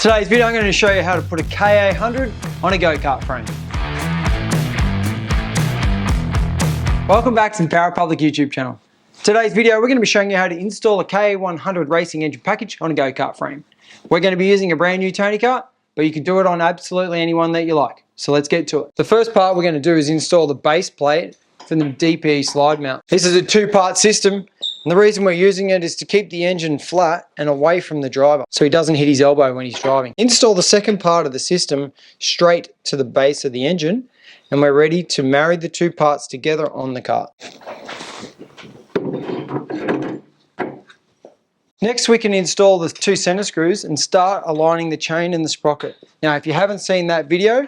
Today's video I'm going to show you how to put a KA100 on a go-kart frame. Welcome back to the Power Public YouTube channel. Today's video we're going to be showing you how to install a KA100 racing engine package on a go-kart frame. We're going to be using a brand new Tony Kart, but you can do it on absolutely anyone that you like. So let's get to it. The first part we're going to do is install the base plate for the DPE slide mount. This is a two-part system. And the reason we're using it is to keep the engine flat and away from the driver so he doesn't hit his elbow when he's driving. Install the second part of the system straight to the base of the engine and we're ready to marry the two parts together on the kart. Next we can install the two center screws and start aligning the chain and the sprocket. Now if you haven't seen that video,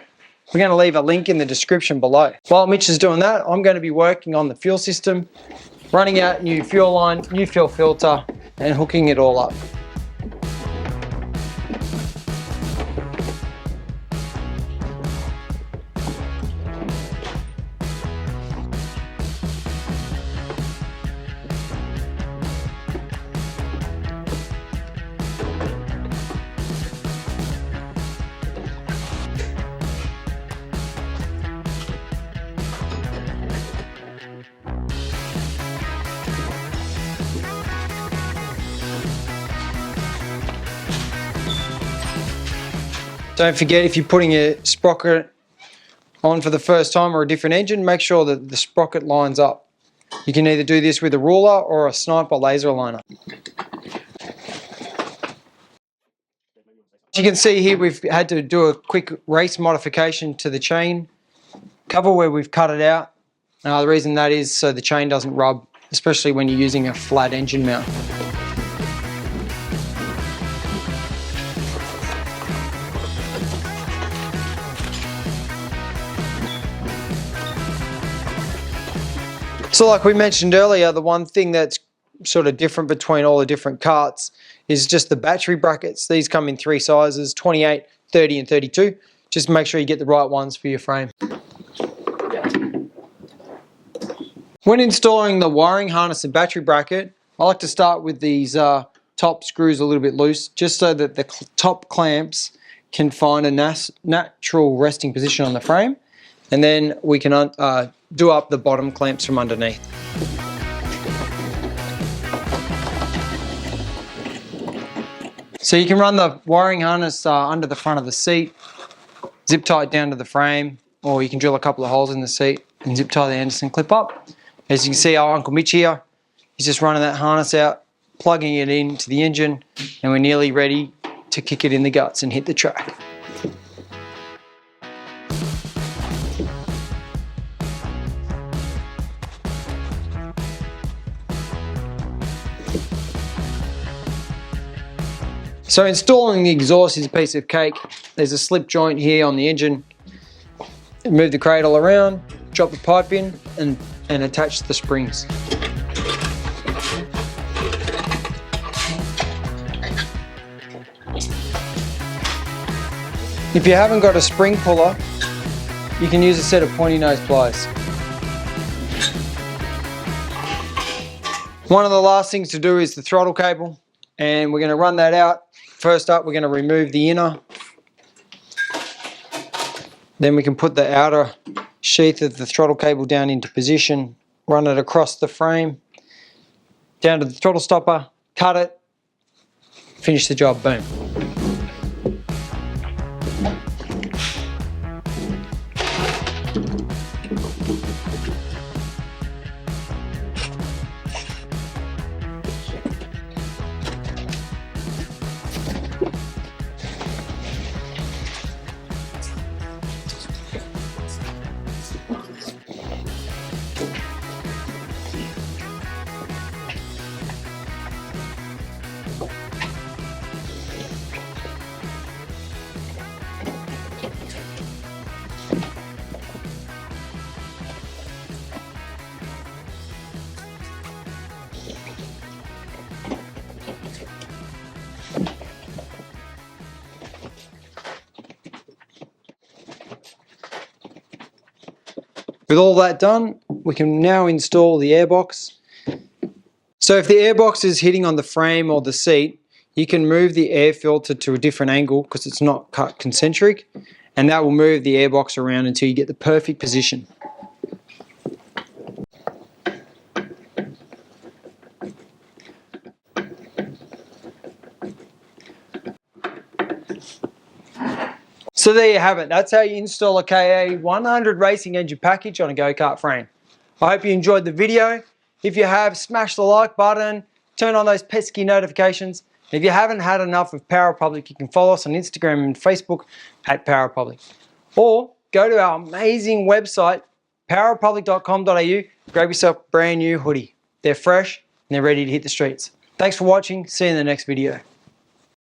we're going to leave a link in the description below. While Mitch is doing that, I'm going to be working on the fuel system, running out new fuel line, new fuel filter, and hooking it all up. Don't forget, if you're putting a sprocket on for the first time or a different engine, make sure that the sprocket lines up. You can either do this with a ruler or a sniper laser liner. As you can see here, we've had to do a quick race modification to the chain cover where we've cut it out. The reason that is so the chain doesn't rub, especially when you're using a flat engine mount. So like we mentioned earlier, the one thing that's sort of different between all the different karts is just the battery brackets. These come in three sizes, 28, 30 and 32. Just make sure you get the right ones for your frame. When installing the wiring harness and battery bracket, I like to start with these top screws a little bit loose, just so that the top clamps can find a natural resting position on the frame. And then we can do up the bottom clamps from underneath. So you can run the wiring harness under the front of the seat, zip tie it down to the frame, or you can drill a couple of holes in the seat and zip tie the Anderson clip up. As you can see, our Uncle Mitch here, he's just running that harness out, plugging it into the engine, and we're nearly ready to kick it in the guts and hit the track. So installing the exhaust is a piece of cake. There's a slip joint here on the engine. Move the cradle around, drop the pipe in and attach the springs. If you haven't got a spring puller, you can use a set of pointy nose pliers. One of the last things to do is the throttle cable, and we're going to run that out. First up, we're going to remove the inner. Then we can put the outer sheath of the throttle cable down into position, run it across the frame, down to the throttle stopper, cut it, finish the job, boom. With all that done, we can now install the airbox. So if the airbox is hitting on the frame or the seat, you can move the air filter to a different angle because it's not cut concentric, and that will move the air box around until you get the perfect position. So there you have it. That's how you install a KA100 racing engine package on a go-kart frame. I hope you enjoyed the video. If you have, smash the like button, turn on those pesky notifications. If you haven't had enough of Power Republic, you can follow us on Instagram and Facebook at Power Republic. Or go to our amazing website, powerrepublic.com.au, grab yourself a brand new hoodie. They're fresh and they're ready to hit the streets. Thanks for watching. See you in the next video.